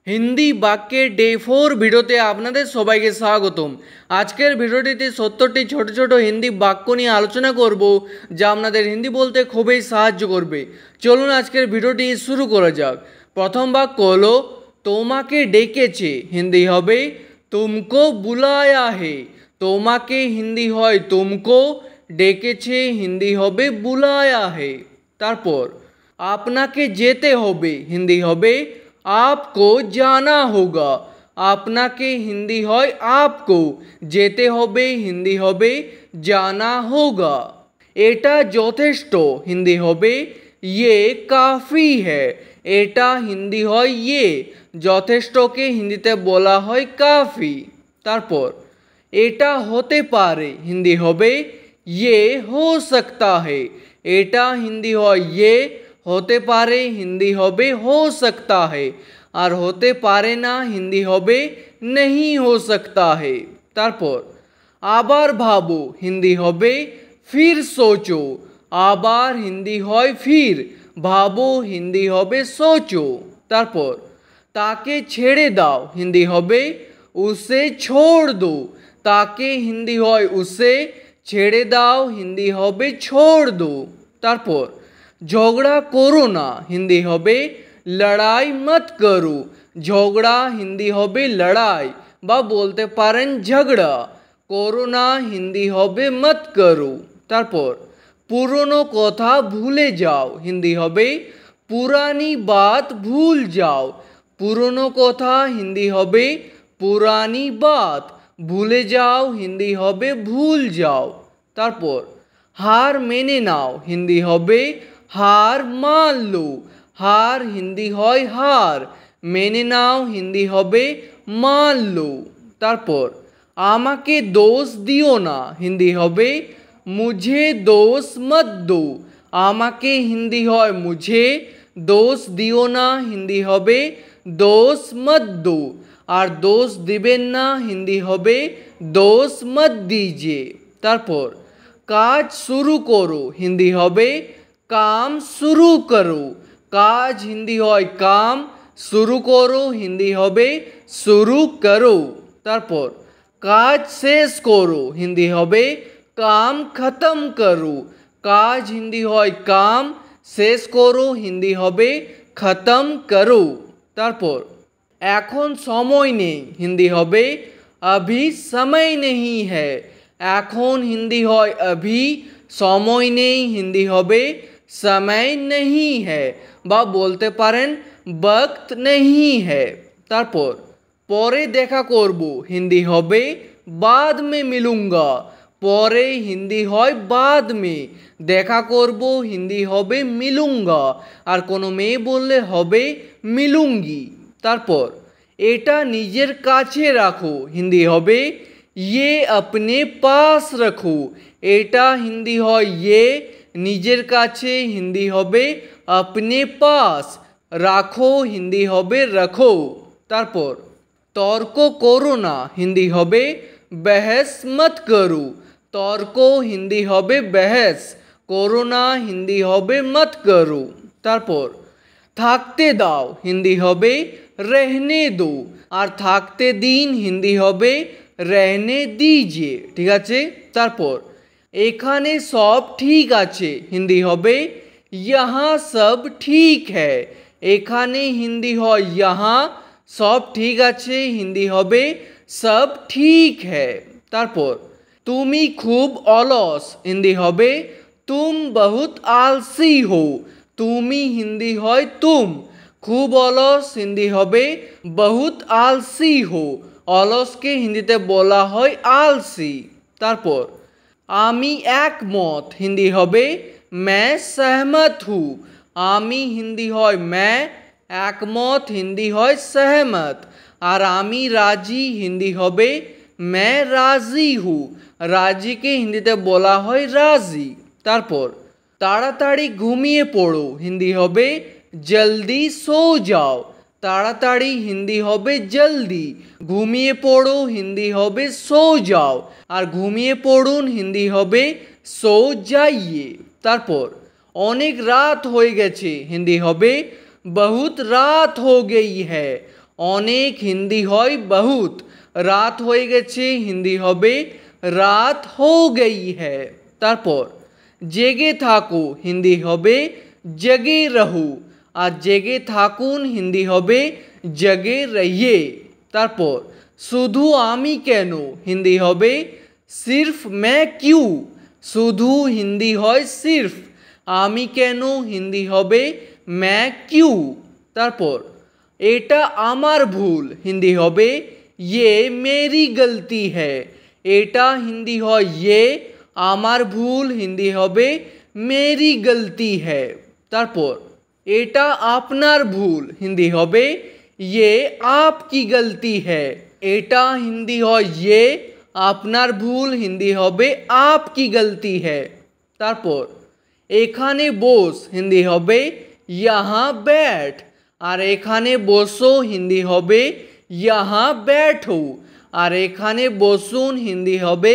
হিন্দি বাক্যে ডে 4 ভিডিওতে আপনাদের সবাইকে স্বাগতম। আজকের ভিডিওটিতে 70টি ছোট ছোট হিন্দি বাক্য নিয়ে আলোচনা করব, যা আপনাদের হিন্দি বলতে খুবই সাহায্য করবে। চলুন আজকের ভিডিওটি শুরু করা যাক। প্রথম বাক্য হলো তোমাকে ডেকেছে, হিন্দি হবে তুমকো বুলায়া হে। তোমাকে হিন্দি হয় তুমকো, ডেকেছে হিন্দি হবে বুলায়া হে। তারপর আপনাকে যেতে হবে, হিন্দি হবে आपको जाना होगा। আপনাকে হিন্দি হয় आपको, যেতে হবে হিন্দি হবে जाना होगा। এটা যথেষ্ট, হিন্দি হবে ये काफ़ी है। এটা হিন্দি হয় ये, যথেষ্টকে হিন্দিতে বলা হয় কাফি। তারপর এটা হতে পারে, হিন্দি হবে ये हो सकता है। এটা হিন্দি হয় ये, হতে পারে হিন্দি হবে हो सकता है, আর হতে পারে না হিন্দি হবে नहीं हो सकता है। তারপর আবার ভাবো, হিন্দি হবে फिर सोचो। আবার হিন্দি হয় फिर, ভাবো হিন্দি হবে सोचो। তারপর তাকে ছেড়ে দাও, হিন্দি হবে उसे छोड़ दो। তাকে হিন্দি হয় उसे, ছেড়ে দাও হিন্দি হবে छोड़ दो। তারপর ঝগড়া করো না, হিন্দি হবে লড়াই মত করো। ঝগড়া হিন্দি হবে লড়াই, বা বলতে পারেন ঝগড়া। করো না হিন্দি হবে মত করো। তারপর পুরনো কথা ভুলে যাও, হিন্দি হবে পুরানি বাত ভুল যাও। পুরনো কথা হিন্দি হবে পুরানি বাত, ভুলে যাও হিন্দি হবে ভুল যাও। তারপর হার মেনে নাও, হিন্দি হবে হার মান লো। হার হিন্দি হয় হার, মেনে নাও হিন্দি হবে মান লো। তারপর আমাকে দোষ দিও না, হিন্দি হবে মুঝে দোষ মত দো। আমাকে হিন্দি হয় মুঝে, দোষ দিও না হিন্দি হবে দোষ মত দো, আর দোষ দিবেন না হিন্দি হবে দোষ মত দিজিয়ে। তারপর কাজ শুরু করো, হিন্দি হবে কাম শুরু করো। কাজ হিন্দি হয় কাম, শুরু করো হিন্দি হবে শুরু করো। তারপর কাজ শেষ করো, হিন্দি হবে কাম খতম করো। কাজ হিন্দি হয় কাম, শেষ করো হিন্দি হবে খতম করো। তারপর এখন সময় নেই, হিন্দি হবে अभी समय नहीं है। এখন হিন্দি হয় अभी, সময় নেই হিন্দি হবে समय नहीं है, বা বলতে পারেন वक्त नहीं है। তারপর পরে দেখা করব, হিন্দি হবে बाद में मिलूंगा। পরে হিন্দি হয় बाद में, দেখা করব হিন্দি হবে মিলুঙ্গা, আর কোনো মেয়ে বললে হবে মিলুঙ্গি। তারপর এটা নিজের কাছে রাখো, হিন্দি হবে ये अपने पास रखो। এটা হিন্দি হয় ये, নিজের কাছে হিন্দি হবে अपने पास, রাখো হিন্দি হবে রাখো। তারপর তর্ক করো না, হিন্দি হবে बहस मत करो। তর্ক হিন্দি হবে बहस, করো না হিন্দি হবে मत करो। তারপর থাকতে দাও, হিন্দি হবে रहने दो, আর থাকতে দিন হিন্দি হবে रहने दीजिए। ঠিক আছে। তারপর এখানে সব ঠিক আছে, হিন্দি হবে यहाँ सब ठीक है। এখানে হিন্দি হয় यहाँ, সব ঠিক আছে হিন্দি হবে सब ठीक है। তারপর তুমি খুব অলস, হিন্দি হবে तुम बहुत आलसी हो। তুমি হিন্দি হয় तुम, খুব অলস হিন্দি হবে बहुत आलसी हो। অলসকে হিন্দিতে বলা হয় आलसी। তারপর আমি একমত, হিন্দি হবে मैं सहमत हूँ। আমি হিন্দি হয় मैं, একমত হিন্দি হয় सहमत, আর আমি রাজি হিন্দি হবে मैं राजी हूँ। রাজিকে হিন্দিতে বলা হয় রাজি। তারপর তাড়াতাড়ি ঘুমিয়ে পড়ো, হিন্দি হবে জলদি সো যাও। তাড়াতাড়ি হিন্দি হবে জলদি, ঘুমিয়ে পড়ো হিন্দি হবে সো যাও, আর ঘুমিয়ে পড়ুন হিন্দি হবে সো যাইয়ে। তারপর অনেক রাত হয়ে গেছে, হিন্দি হবে बहुत रात हो गई है। অনেক হিন্দি হয় বহুত। রাত হয়ে গেছে হিন্দি হবে রাত হো গই হ্যায়। তারপর জেগে থাকো হিন্দি হবে জেগে রহো, আর জেগে থাকুন হিন্দি হবে জেগে রহিয়ে। তারপর শুধু আমি কেন হিন্দি হবে সির্ফ मैं क्यों। শুধু হিন্দি হয় সির্ফ, আমি কেন হিন্দি হবে मैं क्यों। তারপর এটা আমার ভুল হিন্দি হবে ये मेरी गलती है। এটা হিন্দি হয় ये, আমার ভুল হিন্দি হবে मेरी गलती है। তারপর এটা আপনার ভুল হিন্দি হবে ये आपकी गलती है। এটা হিন্দি হয় ये, আপনার ভুল হিন্দি হবে आपकी गलती है। তারপর এখানে বস হিন্দি হবে यहाँ बैठ, আর এখানে বসো হিন্দি হবে यहाँ बैठो, আর এখানে বসুন হিন্দি হবে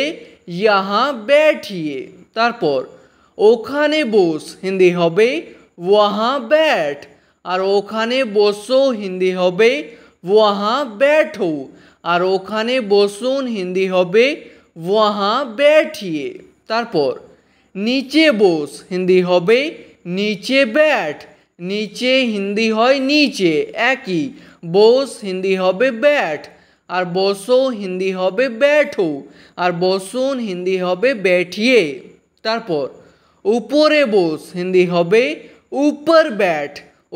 यहाँ बैठिए। তারপর ওখানে বস হিন্দি হবে वहाँ बैठ, আর ওখানে বসো হিন্দি হবে वहाँ बैठो, আর ওখানে বসুন হিন্দি হবে वहाँ बैठिए। তারপর নিচে বস হিন্দি হবে नीचे बैठ, নিচে হিন্দি হয় নিচে একই, বস হিন্দি হবে बैठ, আর বসো হিন্দি হবে बैठो, আর বসুন হিন্দি হবে बैठिए। তারপর উপরে বস হিন্দি হবে ऊपर बैठ,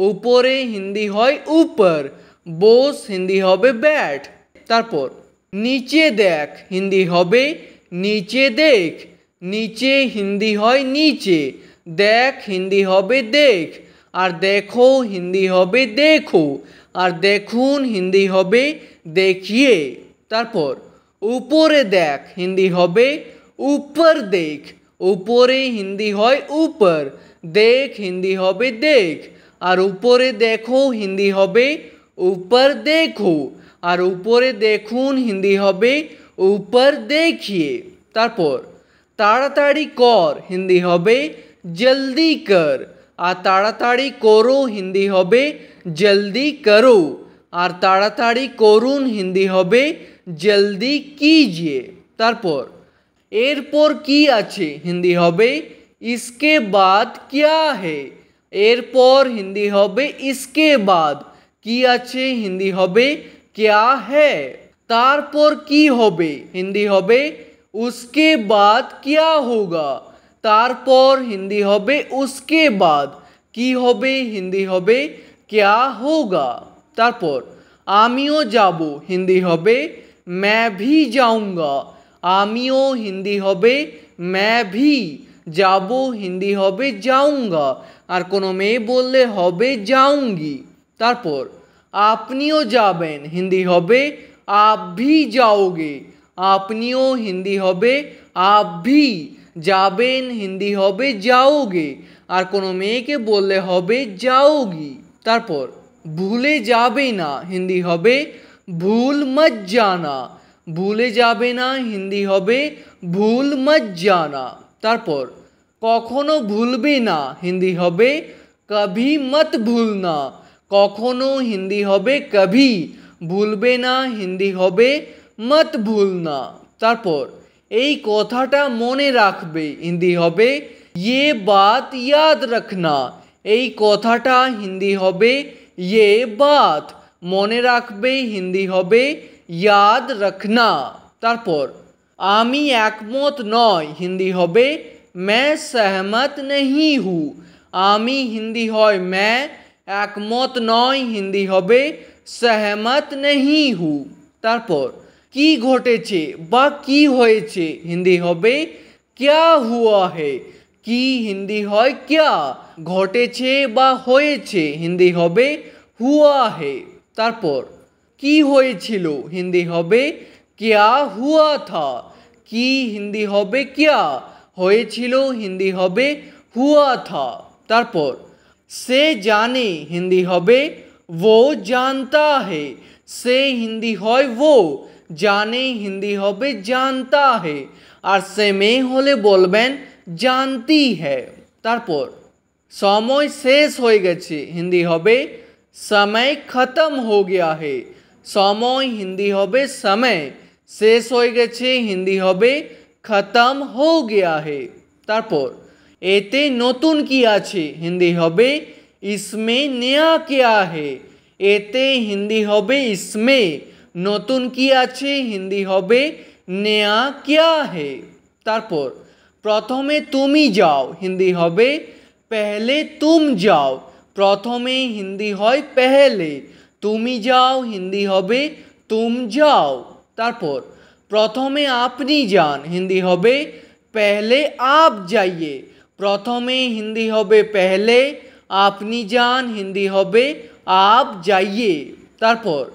উপরে হিন্দি হয় ऊपर, বস হিন্দি হবে बैठ। তারপর নিচে দেখ হিন্দি হবে নিচে দেখ, নিচে হিন্দি হয় নিচে, দেখ হিন্দি হবে দেখ, আর দেখো হিন্দি হবে দেখো, আর দেখুন হিন্দি হবে देखिए। তারপর উপরে দেখ হিন্দি হবে ऊपर देख, উপরে হিন্দি হয় ऊपर, দেখ হিন্দি হবে দেখ, আর উপরে দেখো হিন্দি হবে ऊपर देखो, আর উপরে দেখুন হিন্দি হবে ऊपर देखिए। তারপর তাড়াতাড়ি কর হিন্দি হবে जल्दी कर, আর তাড়াতাড়ি করো হিন্দি হবে जल्दी करो, আর তাড়াতাড়ি করুন হিন্দি হবে जल्दी कीजिए। তারপর এরপর কি আছে হিন্দি হবে इसके बाद क्या है, এরপর হিন্দি হবে इसके बाद, কি আছে হিন্দি হবে क्या है। তারপর কি হবে হিন্দি হবে उसके बाद क्या होगा, তারপর হিন্দি হবে उसके बाद, কি হবে হিন্দি হবে क्या होगा। তারপর আমিও যাব হিন্দি হবে मैं भी जाऊंगा, আমিও হিন্দি হবে मैं भी, যাবো হিন্দি হবে जाऊंगा, আর কোনো মেয়ে বললে হবে जाऊंगी। তারপর আপনিও যাবেন হিন্দি হবে आप भी जाओगे, আপনিও হিন্দি হবে आप भी, যাবেন হিন্দি হবে जाओगे, আর কোনো মেয়েকে বললে হবে जाओगी। তারপর ভুলে যাবে না হিন্দি হবে भूल मत जाना, ভুলে যাবে না হিন্দি হবে भूल मत जाना। তারপর কখনো ভুলবে না হিন্দি হবে कभी मत भूलना, কখনো হিন্দি হবে कभी, ভুলবে না হিন্দি হবে मत भूलना। তারপর এই কথাটা মনে রাখবে হিন্দি হবে ये बात याद रखना, এই কথাটা হিন্দি হবে ये बात, মনে রাখবে হিন্দি হবে याद रखना। তারপর আমি একমত নয় হিন্দি হবে मैं सहमत नहीं हूँ, আমি হিন্দি হয় मैं, একমত নয় হিন্দি হবে सहमत नहीं हूँ। তারপর কি ঘটেছে বা কি হয়েছে হিন্দি হবে क्या हुआ है, কি হিন্দি হয় क्या, ঘটেছে বা হয়েছে হিন্দি হবে हुआ है। তারপর কি হয়েছিল হিন্দি হবে क्या हुआ था, কি হিন্দি হবে क्या, হয়েছিল হিন্দি হবে हुआ था। তারপর সে জানে হিন্দি হবে वो जानता है, সে হিন্দি হয় वो, জানে হিন্দি হবে जानता है, আর সে মেয়ে হলে বলবেন जानती है। তারপর সময় শেষ হয়ে গেছে হিন্দি হবে समय खत्म हो गया है। समय हिंदी होबे समय, शेष हो गेछे हिंदी होबे खत्म हो गया है। तारपर एते नतून की आछे हिंदी होबे इसमें नया क्या है। एते हिंदी होबे इसमें, नतून की आछे हिंदी होबे नया क्या है। तारपर प्रथमे तुमी जाओ हिंदी होबे पहले तुम जाओ। प्रथमे हिंदी হয় पहले, तुमी जाओ हिंदी होबे तुम जाओ। तारपर प्रथमे आपनी जान हिंदी होबे पहले आप जाइए। प्रथमे हिंदी होबे पहले, आपनी जान हिंदी होबे आप जाइए। तारपर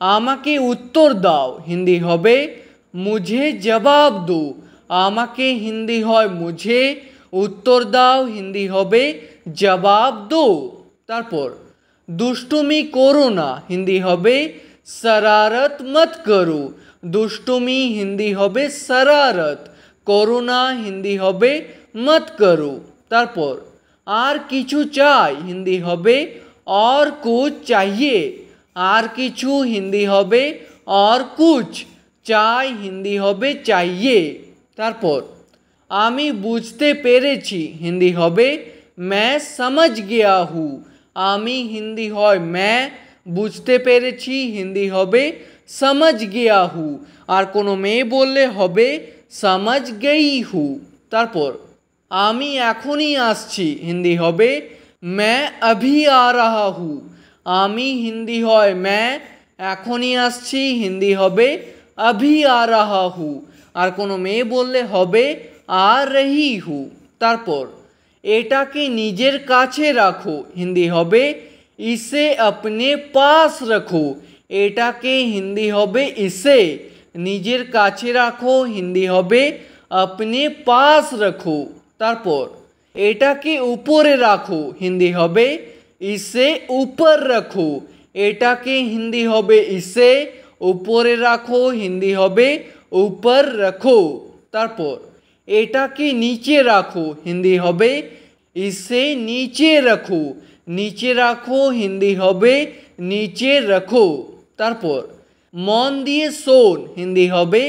आमाके उत्तर दाओ हिंदी होबे मुझे जवाब दो। आमाके हिंदी হয় मुझे, उत्तर दाओ हिंदी होबे जवाब दो। तारपर दुष्टुमी करो ना हिंदी होबे शरारत मत करो। दुष्टुमी हिंदी होबे शरारत, करो ना हिंदी होबे मत करो। तारपर आर किछु चाই हिंदी होबे और कुछ चाहिए। आर किछु हिंदी होबे और कुछ, चाই हिंदी होबे चाहिए। तारपर आमी बुझते पेरेছি हिंदी होबे मैं समझ गया हूँ। आमी हिंदी হয় मैं, बुझते पेरेছি हिंदी होबे समझ गया हूँ। और कोनो मेये बोलले होबे समझ गई हूँ। तारपर आमी एखोनी आसছি हिंदी होबे मैं अभी आ रहा हूँ। आमी हिंदी হয় मैं, एखोनी आसছি हिंदी होबे अभी आ रहा हूँ। और कोनो मेये बोलले होबे आ रही हूँ। तारपर एटाके निजेर काछे राखो हिंदी होबे इसे अपने पास रखो। एटाके हिंदी होबे इसे, निजेर काछे राखो हिंदी होबे अपने पास रखो। तारपर एटाके ऊपरे राखो हिंदी होबे इसे ऊपर रखो। एटाके हिंदी होबे इसे, ऊपरे राखो हिंदी होबे ऊपर रखो। तारपर एटाके नीचे राखो हिंदी होबे इसे नीचे रखो। नीचे राखो हिंदी होबे नीचे रखो। तारपर मन दिए शोन हिंदी होबे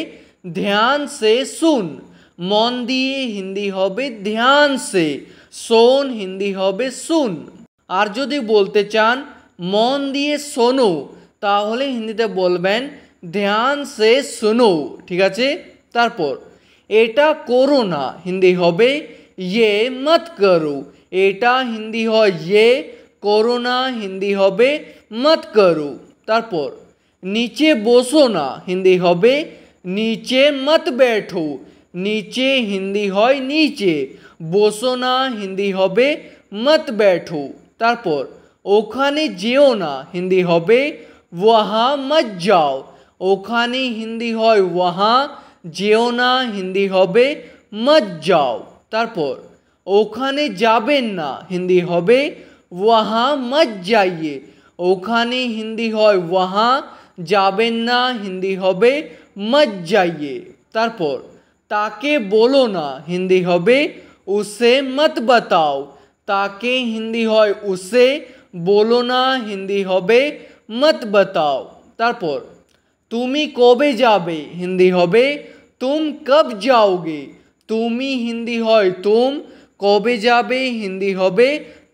ध्यान से सुन। मन दिए हिंदी होबे ध्यान से, शोन हिंदी होबे सुन। और यदि बोलते चान मन दिए शोनो ताहले हिंदीते बोलबेन ध्यान से सुनो। ठीक आछे। तारपर एटा करो ना हिंदी होबे ये मत करो। एटा हिंदी হয় ये, करो ना हिंदी होबे मत करो। तारपर नीचे बोसो ना हिंदी होबे नीचे मत बैठो। नीचे हिंदी হয় नीचे, बोसो ना हिंदी होबे मत बैठो। तारपर ओखाने जेओ ना हिंदी होबे वहाँ मत जाओ। ओखाने हिंदी হয় वहाँ, जेओ ना हिंदी होबे मत जाओ। तारपर ओखाने जाबेन ना हिंदी होबे वहाँ मत जाइए। ओखाने हिंदी হয় वहाँ, जाबेन ना हिंदी होबे मत जाइए। तारपर ताके बोलो ना हिंदी होबे उसे मत बताओ। ताके हिंदी হয় उसे, बोलो ना हिंदी होबे मत बताओ। तारपर तुमी कबे जाबे हिंदी होबे तुम कब जाओगे। तुमी हिंदी হয় तुम, कबे जाबे हिंदी होबे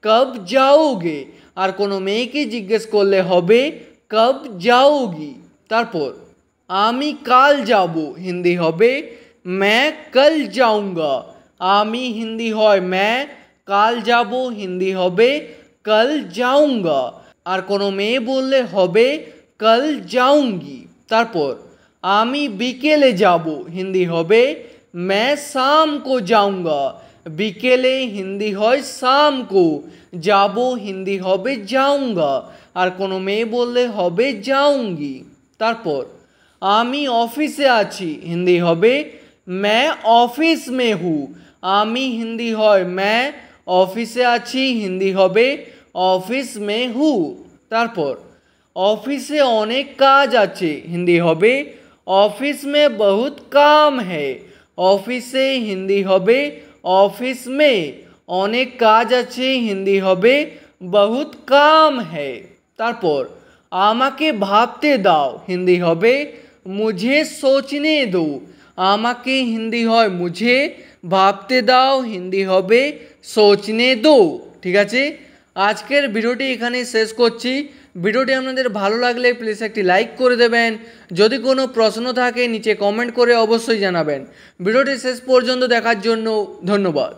कब जाओगे। और कोनो मेयेके जिज्ञेस करले होबे कब जाओगी। तारपर आमी काल जाबो हिंदी होबे मैं कल जाऊंगा। आमी हिंदी হয় मैं, काल जाबो हिंदी होबे कल जाऊंगा। और कोनो मेये बोलले होबे कल जाऊंगी। तारपर आमी बिकेले जाबो हिंदी होबे मैं शाम को जाऊंगा। बिकेले हिंदी হয় शाम को, जाबो हिंदी होबे जाऊंगा। और कोनो मेये बोलले होबे जाऊंगी। तारपर आमी ऑफिसे आछि हिंदी होबे मैं ऑफिस में हूँ। आमी हिंदी হয় मैं, ऑफिसे आछि हिंदी होबे ऑफिस में हूँ। तारपर ऑफिसे अनेक काज आछे हिंदी होबे ऑफिस में बहुत काम है। ऑफिसे हिंदी होबे ऑफिस में, अनेक काज आछे हिंदी होबे बहुत काम है। তারপর আমাকে ভাবতে দাও হিন্দি হবে মুঝে সোচনে দো। আমাকে হিন্দি হয় মুঝে, ভাবতে দাও হিন্দি হবে সোচনে দো। ঠিক আছে, আজকের ভিডিওটি এখানে শেষ করছি। ভিডিওটি আপনাদের ভালো লাগলে প্লিজ একটি লাইক করে দেবেন। যদি কোনো প্রশ্ন থাকে নিচে কমেন্ট করে অবশ্যই জানাবেন। ভিডিওটি শেষ পর্যন্ত দেখার জন্য ধন্যবাদ।